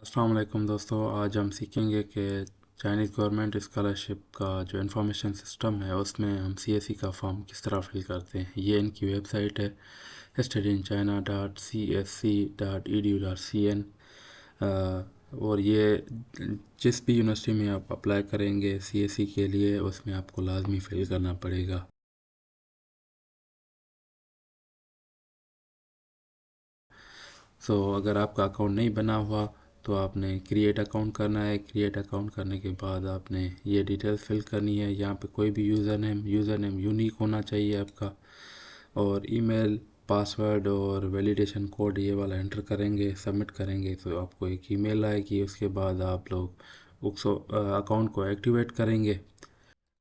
अस्सलाम वालेकुम दोस्तों। आज हम सीखेंगे कि चाइनीज़ गवर्नमेंट स्कॉलरशिप का जो इन्फॉर्मेशन सिस्टम है उसमें हम सीएसई का फॉर्म किस तरह फिल करते हैं। ये इनकी वेबसाइट है studyinchina.csc.edu.cn। और ये जिस भी यूनिवर्सिटी में आप अप्लाई करेंगे सीएसई के लिए उसमें आपको लाजमी फिल करना पड़ेगा। अगर आपका अकाउंट नहीं बना हुआ तो आपने क्रिएट अकाउंट करना है। क्रिएट अकाउंट करने के बाद आपने ये डिटेल्स फिल करनी है। यहाँ पे कोई भी यूज़र नेम यूनिक होना चाहिए आपका, और ईमेल, पासवर्ड और वैलिडेशन कोड ये वाला एंटर करेंगे। सबमिट करेंगे तो आपको एक ईमेल आएगी। उसके बाद आप लोग उस अकाउंट को एक्टिवेट करेंगे।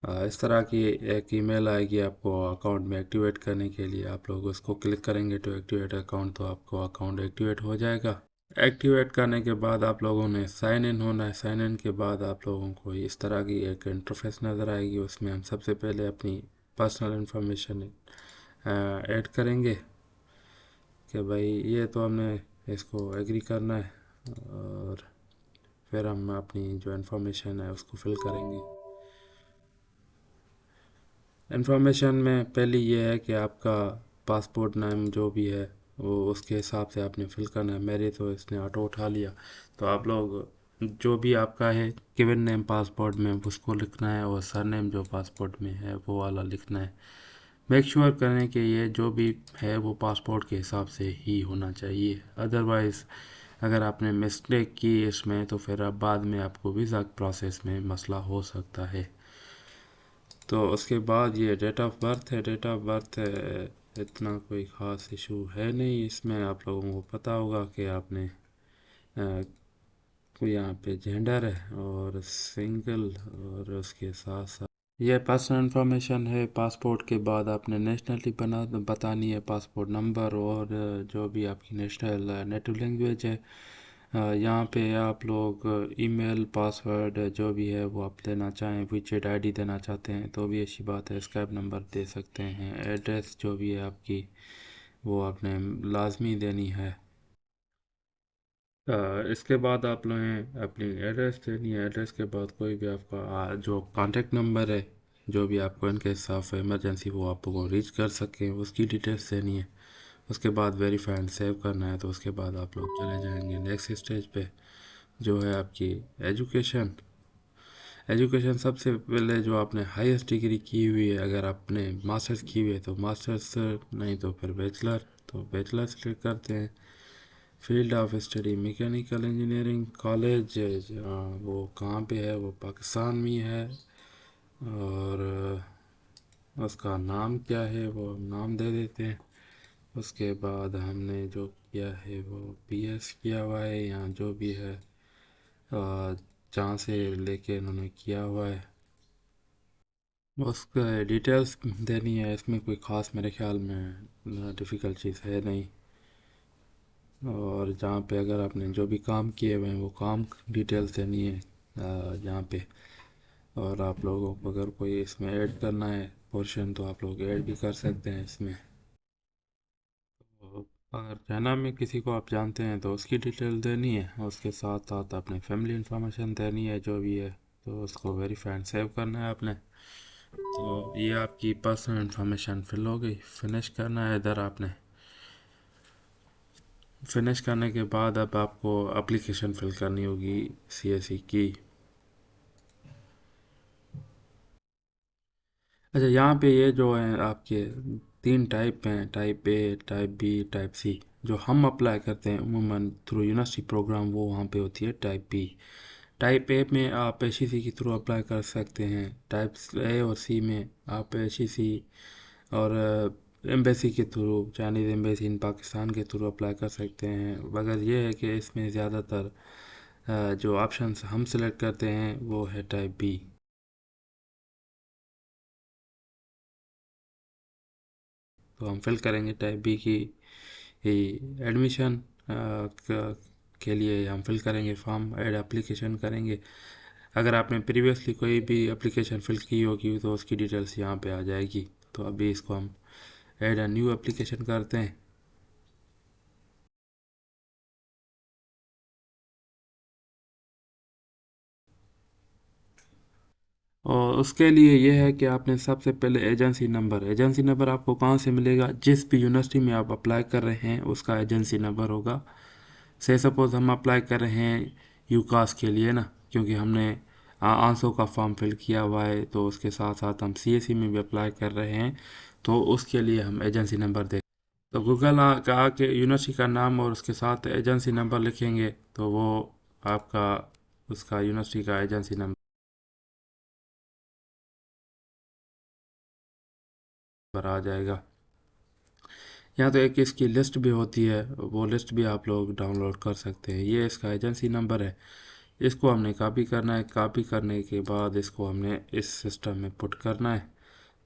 इस तरह की एक ईमेल आएगी आपको अकाउंट में एक्टिवेट करने के लिए। आप लोग उसको क्लिक करेंगे तो एक्टिवेट अकाउंट, तो आपको अकाउंट एक्टिवेट हो जाएगा। एक्टिवेट करने के बाद आप लोगों ने साइन इन होना है। साइन इन के बाद आप लोगों को इस तरह की एक इंटरफेस नज़र आएगी। उसमें हम सबसे पहले अपनी पर्सनल इन्फॉर्मेशन ऐड करेंगे कि भाई ये तो हमने इसको एग्री करना है, और फिर हम अपनी जो इन्फॉर्मेशन है उसको फिल करेंगे। इन्फॉर्मेशन में पहली ये है कि आपका पासपोर्ट नाम जो भी है वो उसके हिसाब से आपने फिल करना है। मेरे तो इसने ऑटो उठा लिया, तो आप लोग जो भी आपका है गिवन नेम पासपोर्ट में उसको लिखना है, और सरनेम जो पासपोर्ट में है वो वाला लिखना है। मेक श्योर करें कि ये जो भी है वो पासपोर्ट के हिसाब से ही होना चाहिए। अदरवाइज़ अगर आपने मिस्टेक की इसमें तो फिर अब बाद में आपको वीज़ा प्रोसेस में मसला हो सकता है। तो उसके बाद ये डेट ऑफ बर्थ है। डेट ऑफ बर्थ इतना कोई ख़ास इशू है नहीं इसमें। आप लोगों को पता होगा कि आपने कोई यहाँ पे जेंडर है और सिंगल, और उसके साथ साथ ये पर्सनल इन्फॉर्मेशन है। पासपोर्ट के बाद आपने नेशनलिटी बतानी है, पासपोर्ट नंबर, और जो भी आपकी नेशनल नेटिव लैंग्वेज है। यहाँ पे आप लोग ईमेल, पासवर्ड जो भी है वो आप देना चाहें, विचेट आईडी देना चाहते हैं तो भी अच्छी बात है। स्काइप नंबर दे सकते हैं। एड्रेस जो भी है आपकी वो आपने लाजमी देनी है। इसके बाद आप लोगों अपनी एड्रेस देनी है। एड्रेस के बाद कोई भी आपका जो कांटेक्ट नंबर है, जो भी आपको इनके हिसाब से इमरजेंसी वो आपको रीच कर सकें, उसकी डिटेल्स देनी है। उसके बाद वेरीफाई एंड सेव करना है। तो उसके बाद आप लोग चले जाएंगे नेक्स्ट स्टेज पे, जो है आपकी एजुकेशन। एजुकेशन सबसे पहले जो आपने हाईएस्ट डिग्री की हुई है, अगर आपने मास्टर्स की हुई है तो मास्टर्स, नहीं तो फिर बैचलर, तो बैचलर सेलेक्ट करते हैं। Field of study mechanical engineering college, वो कहाँ पे है, वो पाकिस्तान में है। और उसका नाम क्या है वो हम नाम दे देते हैं। उसके बाद हमने जो किया है वो बीएस किया हुआ है, यहाँ जो भी है जहाँ से लेके उन्होंने किया हुआ है उसका डिटेल्स देनी है। इसमें कोई ख़ास मेरे ख्याल में डिफ़िकल्ट चीज़ है नहीं। और जहाँ पे अगर आपने जो भी काम किए हुए हैं वो काम डिटेल्स देनी है यहाँ पे। और आप लोगों को अगर कोई इसमें ऐड करना है पोर्शन तो आप लोग ऐड भी कर सकते हैं इसमें। तो अगर चाइना में किसी को आप जानते हैं तो उसकी डिटेल देनी है। उसके साथ साथ अपनी फैमिली इंफॉर्मेशन देनी है जो भी है, तो उसको वेरीफाई एंड सेव करना है आपने। तो ये आपकी पर्सनल इंफॉर्मेशन फिल हो गई। फिनिश करना है इधर आपने। फिनिश करने के बाद अब आपको एप्लीकेशन फिल करनी होगी सीएसई की। अच्छा, यहाँ पे ये जो है आपके तीन टाइप हैं, type A, type B, type C. जो हम अप्लाई करते हैं उमूमन थ्रू यूनिवर्सिटी प्रोग्राम वो वहाँ पे होती है टाइप बी। टाइप ए में आप एचईसी के थ्रू अप्लाई कर सकते हैं। टाइप ए और सी में आप एचईसी और एम्बेसी के through, Chinese embassy in Pakistan के थ्रू अप्लाई कर सकते हैं। मगर ये है कि इसमें ज़्यादातर जो ऑप्शंस हम सेलेक्ट करते हैं वो है टाइप बी। तो हम फिल करेंगे टाइप बी की एडमिशन के लिए हम फिल करेंगे फॉर्म, ऐड एप्लीकेशन करेंगे। अगर आपने प्रीवियसली कोई भी एप्लीकेशन फिल की होगी तो उसकी डिटेल्स यहाँ पे आ जाएगी। तो अभी इसको हम ऐड अ न्यू एप्लीकेशन करते हैं। और उसके लिए ये है कि आपने सबसे पहले एजेंसी नंबर आपको कहाँ से मिलेगा, जिस भी यूनिवर्सिटी में आप अप्लाई कर रहे हैं उसका एजेंसी नंबर होगा। से सपोज़ हम अप्लाई कर रहे हैं यूकास के लिए ना, क्योंकि हमने आंसू का फॉर्म फिल किया हुआ है, तो उसके साथ साथ हम सीएससी में भी अप्लाई कर रहे हैं, तो उसके लिए हम एजेंसी नंबर दे। तो गूगल का आके यूनिवर्सिटी का नाम और उसके साथ एजेंसी नंबर लिखेंगे तो वो आपका उसका यूनिवर्सिटी का एजेंसी नंबर आ जाएगा। यहाँ तो एक इसकी लिस्ट भी होती है, वो लिस्ट भी आप लोग डाउनलोड कर सकते हैं। ये इसका एजेंसी नंबर है, इसको हमने कॉपी करना है। कॉपी करने के बाद इसको हमने इस सिस्टम में पुट करना है।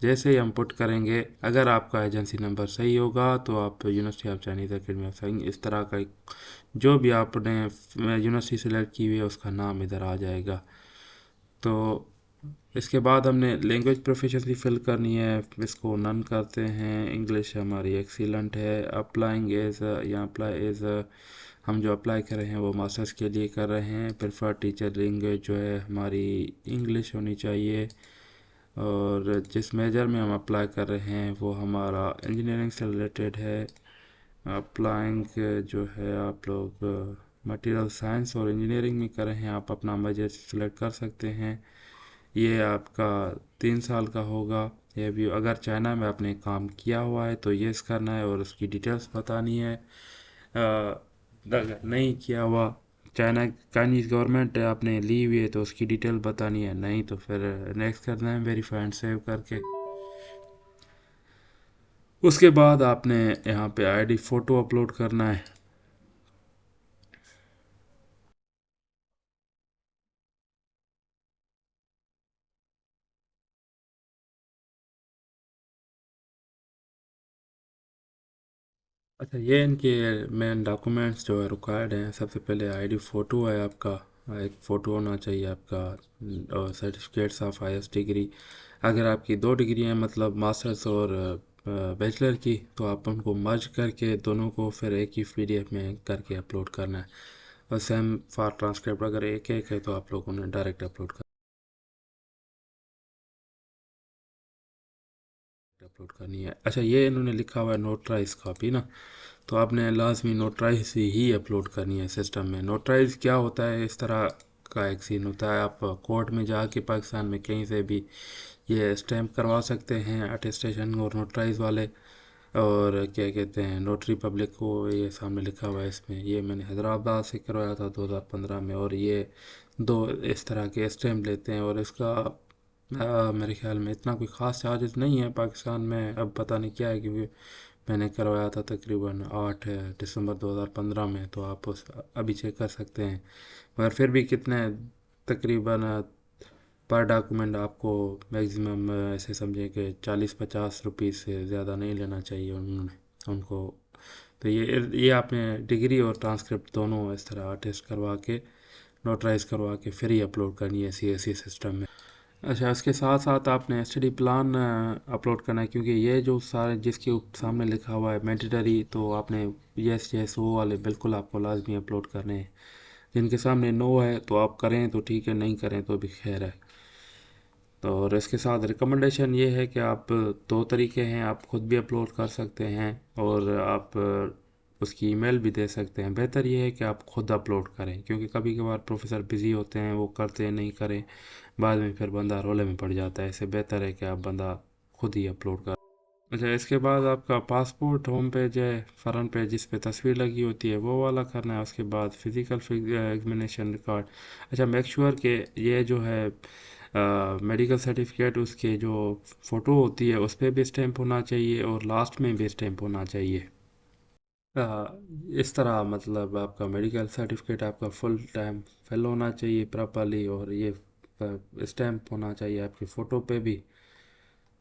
जैसे ही हम पुट करेंगे, अगर आपका एजेंसी नंबर सही होगा तो आप university of Chinese academy of science इस तरह का जो भी आपने यूनिवर्सिटी सेलेक्ट की हुई है उसका नाम इधर आ जाएगा। तो इसके बाद हमने लैंग्वेज प्रोफिशिएंसी फिल करनी है, इसको नन करते हैं। इंग्लिश हमारी एक्सीलेंट है। अप्लाइंग एज या अप्लाई एज हम जो अप्लाई कर रहे हैं वो मास्टर्स के लिए कर रहे हैं। प्रेफर टीचर लैंग्वेज जो है हमारी इंग्लिश होनी चाहिए। और जिस मेजर में हम अप्लाई कर रहे हैं वो हमारा इंजीनियरिंग से रिलेटेड है। अप्लाइंग जो है आप लोग मटेरियल साइंस और इंजीनियरिंग में कर रहे हैं, आप अपना मेजर सिलेक्ट कर सकते हैं। ये आपका 3 साल का होगा। ये भी अगर चाइना में आपने काम किया हुआ है तो येस करना है और उसकी डिटेल्स बतानी है। अगर नहीं किया हुआ, चाइनीज़ गवर्नमेंट आपने ली हुई है तो उसकी डिटेल बतानी है, नहीं तो फिर नेक्स्ट करना है वेरीफाई एंड सेव करके। उसके बाद आपने यहाँ पे आईडी फ़ोटो अपलोड करना है। अच्छा, ये इनके मेन डॉक्यूमेंट्स जो है रिक्वायर्ड हैं, सबसे पहले आईडी फ़ोटो है आपका। एक फ़ोटो होना चाहिए आपका, और सर्टिफिकेट्स ऑफ हाईएस्ट डिग्री। अगर आपकी 2 डिग्री हैं, मतलब मास्टर्स और बैचलर की, तो आप उनको मर्ज करके दोनों को फिर एक ही पीडीएफ में करके अपलोड करना है। और सेम फॉर ट्रांसक्रिप्ट, अगर एक एक है तो आप लोग उन्हें डायरेक्ट अपलोड करनी है। अच्छा, ये इन्होंने लिखा हुआ है नोटराइज कॉपी ना, तो आपने लाजमी नोटराइज ही अपलोड करनी है सिस्टम में। नोटराइज क्या होता है, इस तरह का एक सीन होता है, आप कोर्ट में जाके पाकिस्तान में कहीं से भी ये स्टैम्प करवा सकते हैं अटेस्टेशन और नोटराइज वाले। और क्या कहते हैं, नोटरी पब्लिक को ये सामने लिखा हुआ है इसमें। ये मैंने हैदराबाद से करवाया था 2015 में, और ये दो इस तरह के स्टैम्प लेते हैं। और इसका मेरे ख्याल में इतना कोई ख़ास चार्जेस नहीं है पाकिस्तान में, अब पता नहीं क्या है, क्योंकि मैंने करवाया था तकरीबन 8 दिसंबर 2015 में, तो आप उस अभी चेक कर सकते हैं। मगर फिर भी कितने तकरीबन पर डॉक्यूमेंट आपको मैक्सिमम ऐसे समझें कि 40-50 रुपीज़ से ज़्यादा नहीं लेना चाहिए उन्होंने उनको। तो ये आपने डिग्री और ट्रांसक्रिप्ट दोनों इस तरह टेस्ट करवा के नोटराइज करवा के फिर ही अपलोड करनी है सीएससी सिस्टम में। अच्छा, इसके साथ साथ आपने स्टडी प्लान अपलोड करना है, क्योंकि ये जो सारे जिसके सामने लिखा हुआ है मैंडेटरी, तो आपने यस यस वो वाले बिल्कुल आपको लाजमी अपलोड करने हैं। जिनके सामने नो है तो आप करें तो ठीक है, नहीं करें तो भी खैर है। तो और इसके साथ रिकमेंडेशन ये है कि आप 2 तरीके हैं, आप खुद भी अपलोड कर सकते हैं और आप उसकी ईमेल भी दे सकते हैं। बेहतर ये है कि आप खुद अपलोड करें, क्योंकि कभी कभार प्रोफेसर बिज़ी होते हैं, वो करते हैं नहीं करें, बाद में फिर बंदा रोले में पड़ जाता है। इससे बेहतर है कि आप बंदा खुद ही अपलोड कर। अच्छा, इसके बाद आपका पासपोर्ट होम पेज है, फ्रंट पेज जिस पे तस्वीर लगी होती है वो वाला करना है। उसके बाद फिज़िकल एग्जामिनेशन रिकॉर्ड। अच्छा, मेक श्योर कि ये जो है मेडिकल सर्टिफिकेट, उसके जो फ़ोटो होती है उस पर भी स्टैंप होना चाहिए और लास्ट में भी स्टैंप होना चाहिए। इस तरह मतलब आपका मेडिकल सर्टिफिकेट आपका फुल टाइम फिल होना चाहिए प्रॉपरली, और ये स्टैंप होना चाहिए आपकी फ़ोटो पे भी।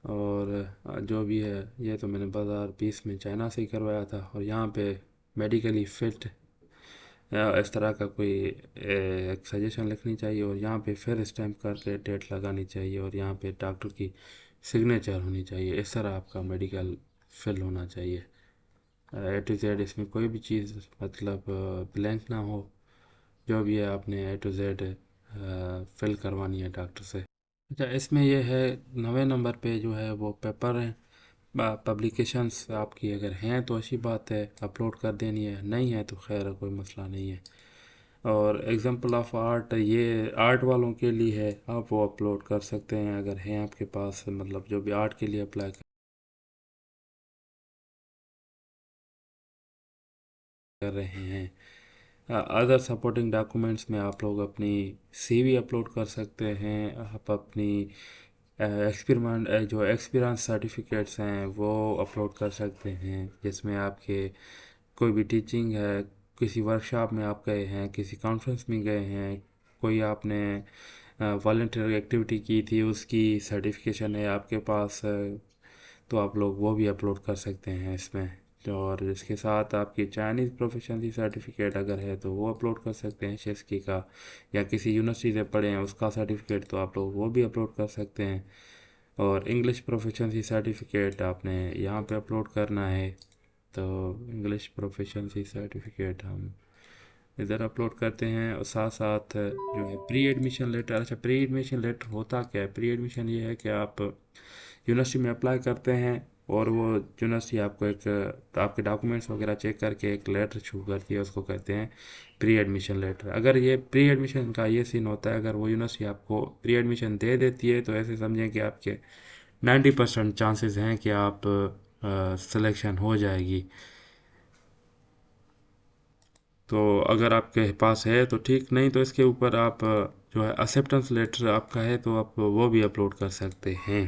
और जो भी है, ये तो मैंने 2020 में चाइना से ही करवाया था। और यहाँ पे मेडिकली फिट इस तरह का कोई एक सजेशन लिखनी चाहिए, और यहाँ पे फिर स्टैम्प करके डेट लगानी चाहिए, और यहाँ पे डॉक्टर की सिग्नेचर होनी चाहिए। इस तरह आपका मेडिकल फिल होना चाहिए। A to Z, इसमें कोई भी चीज़ मतलब ब्लैंक ना हो। जो भी है आपने A to Z फिल करवानी है डॉक्टर से। अच्छा, इसमें ये है 9वें नंबर पे जो है वो पेपर है। पब्लिकेशंस आपकी अगर हैं तो अच्छी बात है, अपलोड कर देनी है, नहीं है तो खैर कोई मसला नहीं है। और एग्जांपल ऑफ आर्ट, ये आर्ट वालों के लिए है, आप वो अपलोड कर सकते हैं अगर हैं आपके पास, मतलब जो भी आर्ट के लिए अप्लाई कर रहे हैं। अदर सपोर्टिंग डॉक्यूमेंट्स में आप लोग अपनी सीवी अपलोड कर सकते हैं, आप अपनी एक्सपेरिमेंट जो एक्सपीरियंस सर्टिफिकेट्स हैं वो अपलोड कर सकते हैं, जिसमें आपके कोई भी टीचिंग है, किसी वर्कशॉप में आप गए हैं, किसी कॉन्फ्रेंस में गए हैं, कोई आपने वॉलंटियर एक्टिविटी की थी उसकी सर्टिफिकेशन है आपके पास, तो आप लोग वो भी अपलोड कर सकते हैं इसमें। और इसके साथ आपकी चाइनीज़ प्रोफिशिएंसी सर्टिफिकेट अगर है तो वो अपलोड कर सकते हैं शेस्की का, या किसी यूनिवर्सिटी से पढ़े हैं उसका सर्टिफिकेट तो आप लोग वो भी अपलोड कर सकते हैं। और इंग्लिश प्रोफिशिएंसी सर्टिफिकेट आपने यहाँ पे अपलोड करना है, तो इंग्लिश प्रोफिशिएंसी सर्टिफिकेट हम इधर अपलोड करते हैं। और साथ साथ जो है प्री एडमिशन लेटर। अच्छा, प्री एडमिशन लेटर होता क्या है? प्री एडमिशन ये है कि आप यूनिवर्सिटी में अप्लाई करते हैं और वो यूनिवर्सिटी आपको एक आपके डॉक्यूमेंट्स वगैरह चेक करके एक लेटर इशू करती है, उसको कहते हैं प्री एडमिशन लेटर। अगर ये प्री एडमिशन का ये सीन होता है, अगर वो यूनिवर्सिटी आपको प्री एडमिशन दे देती है तो ऐसे समझें कि आपके 90% चांसेस हैं कि आप सिलेक्शन हो जाएगी। तो अगर आपके पास है तो ठीक, नहीं तो इसके ऊपर आप जो है एक्सेप्टेंस लेटर आपका है तो आप वो भी अपलोड कर सकते हैं।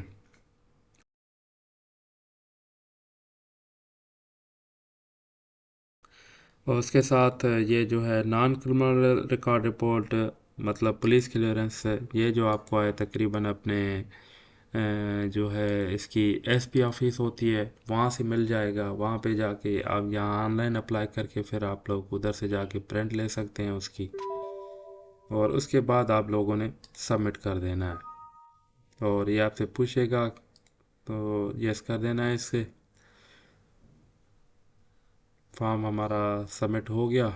और उसके साथ ये जो है नॉन क्रिमिनल रिकॉर्ड रिपोर्ट, मतलब पुलिस क्लियरेंस, ये जो आपको है तकरीबन अपने जो है इसकी एसपी ऑफिस होती है वहाँ से मिल जाएगा। वहाँ पे जाके आप यहाँ ऑनलाइन अप्लाई करके फिर आप लोग उधर से जाके प्रिंट ले सकते हैं उसकी, और उसके बाद आप लोगों ने सबमिट कर देना है। और ये आपसे पूछेगा तो यस कर देना है इससे। फॉर्म हमारा सबमिट हो गया,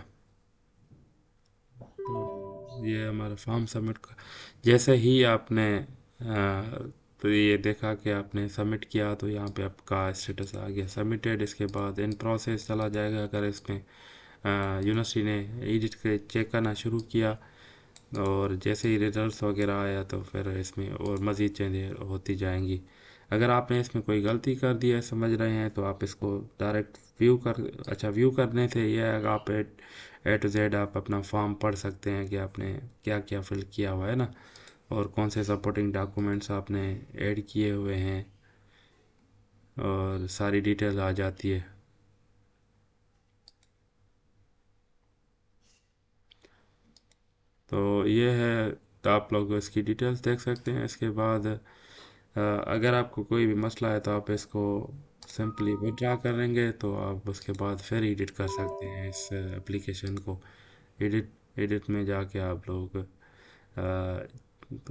तो ये हमारा फॉर्म सबमिट जैसे ही आपने तो ये देखा कि आपने सबमिट किया तो यहाँ पे आपका स्टेटस आ गया सबमिटेड। इसके बाद इन प्रोसेस चला जाएगा। अगर इसमें यूनिवर्सिटी ने एडिट के चेक करना शुरू किया और जैसे ही रिजल्ट्स वगैरह आया तो फिर इसमें और मज़ीद चेंजें होती जाएंगी। अगर आपने इसमें कोई गलती कर दी है समझ रहे हैं तो आप इसको डायरेक्ट व्यू कर, अच्छा व्यू करने से यह है कि आप ए टू जेड आप अपना फॉर्म पढ़ सकते हैं कि आपने क्या क्या फिल किया हुआ है ना, और कौन से सपोर्टिंग डॉक्यूमेंट्स आपने ऐड किए हुए हैं, और सारी डिटेल आ जाती है। तो ये है, तो आप लोग इसकी डिटेल्स देख सकते हैं। इसके बाद अगर आपको कोई भी मसला है तो आप इसको सिंपली विड्रा करेंगे तो आप उसके बाद फिर एडिट कर सकते हैं इस एप्लीकेशन को। एडिट एडिट में जाके आप लोग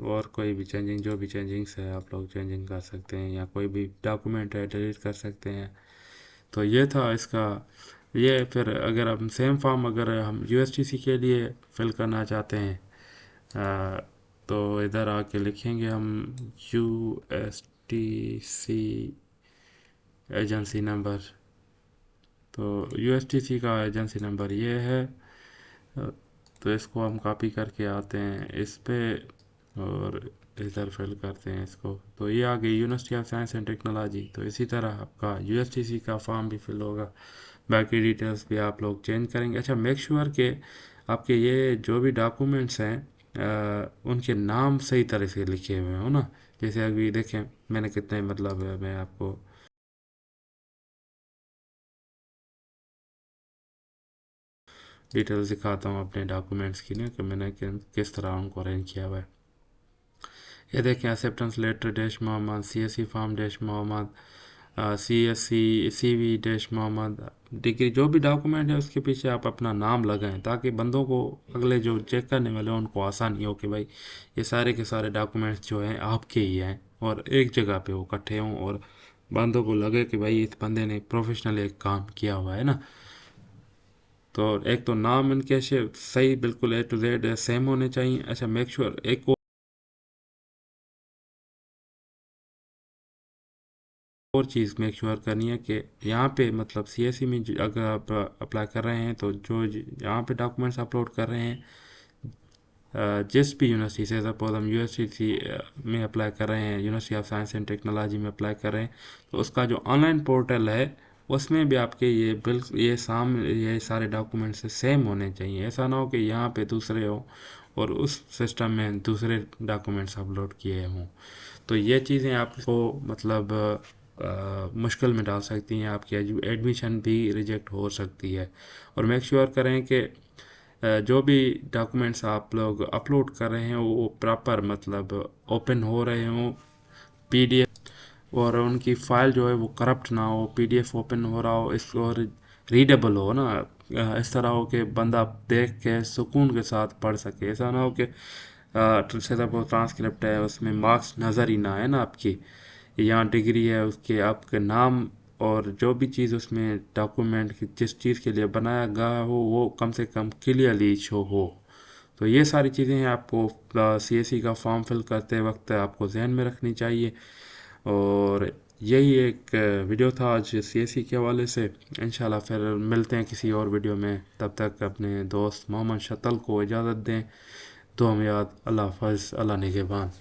और कोई भी चेंजिंग, जो भी चेंजिंग्स है आप लोग चेंजिंग कर सकते हैं, या कोई भी डॉक्यूमेंट है डिलीट कर सकते हैं। तो ये था इसका। ये फिर अगर हम सेम फॉर्म अगर हम यूएसटीसी के लिए फिल करना चाहते हैं, अ, तो इधर आके लिखेंगे हम यूएसटीसी एजेंसी नंबर। तो यूएसटीसी का एजेंसी नंबर ये है। तो इसको हम कॉपी करके आते हैं इस पे और इधर फिल करते हैं इसको, तो ये आ गई university of science and technology. तो इसी तरह आपका यूएसटीसी का फॉर्म भी फिल होगा, बाकी डिटेल्स भी आप लोग चेंज करेंगे। अच्छा, मेक श्योर के आपके ये जो भी डॉक्यूमेंट्स हैं उनके नाम सही तरह से लिखे हुए हो ना। जैसे अभी देखें मैंने कितने, मतलब मैं आपको डिटेल्स दिखाता हूँ अपने डॉक्यूमेंट्स की ना, कि मैंने किस तरह उनको अरेंज किया हुआ है। ये देखें, acceptance letter dash Mohammad, CSC form dash Mohammad, CSC CV dash Mohammad, degree, जो भी डॉक्यूमेंट है उसके पीछे आप अपना नाम लगाएं, ताकि बंदों को अगले जो चेक करने वाले हैं उनको आसानी हो कि भाई ये सारे के सारे डॉक्यूमेंट्स जो हैं आपके ही हैं, और एक जगह पे वो इकट्ठे हों, और बंदों को लगे कि भाई इस बंदे ने प्रोफेशनल एक काम किया हुआ है ना। तो एक तो नाम इनके सही बिल्कुल ए टू जेड सेम होने चाहिए। अच्छा, मेक श्योर एक और चीज़ मेक श्योर करनी है कि यहाँ पे मतलब CSE में अगर आप अप्लाई कर रहे हैं तो जो यहाँ पे डॉक्यूमेंट्स अपलोड कर रहे हैं जिस भी यूनिवर्सिटी से, सपोज हम यूनिवर्सिटी में अप्लाई कर रहे हैं, university of science and technology में अप्लाई कर रहे हैं, तो उसका जो ऑनलाइन पोर्टल है उसमें भी आपके ये सारे डॉक्यूमेंट्स सेम होने चाहिए। ऐसा ना हो कि यहाँ पे दूसरे हो और उस सिस्टम में दूसरे डॉक्यूमेंट्स अपलोड किए हों। तो ये चीज़ें आपको मतलब मुश्किल में डाल सकती हैं, आपकी एडमिशन भी रिजेक्ट हो सकती है। और मेक श्योर करें कि जो भी डॉक्यूमेंट्स आप लोग अपलोड कर रहे हैं वो प्रॉपर मतलब ओपन हो रहे हों, PDF, और उनकी फ़ाइल जो है वो करप्ट ना हो, PDF ओपन हो रहा हो इस और रीडेबल हो ना, इस तरह हो कि बंदा देख के सुकून के साथ पढ़ सके। ऐसा ना हो कि वो ट्रांसक्रिप्ट है उसमें मार्क्स नज़र ही ना आए ना आपकी, यहाँ डिग्री है उसके आपके नाम और जो भी चीज़ उसमें डॉक्यूमेंट जिस चीज़ के लिए बनाया गया हो वो कम से कम क्लियरली शो हो। तो ये सारी चीज़ें हैं आपको CSE का फॉर्म फिल करते वक्त आपको जहन में रखनी चाहिए। और यही एक वीडियो था आज CSE के हवाले से। इंशाल्लाह फिर मिलते हैं किसी और वीडियो में, तब तक अपने दोस्त मोहम्मद शतल को इजाज़त दें। दुआ में याद। अल्लाह हाफ़िज़। अल्लाह निगहबान।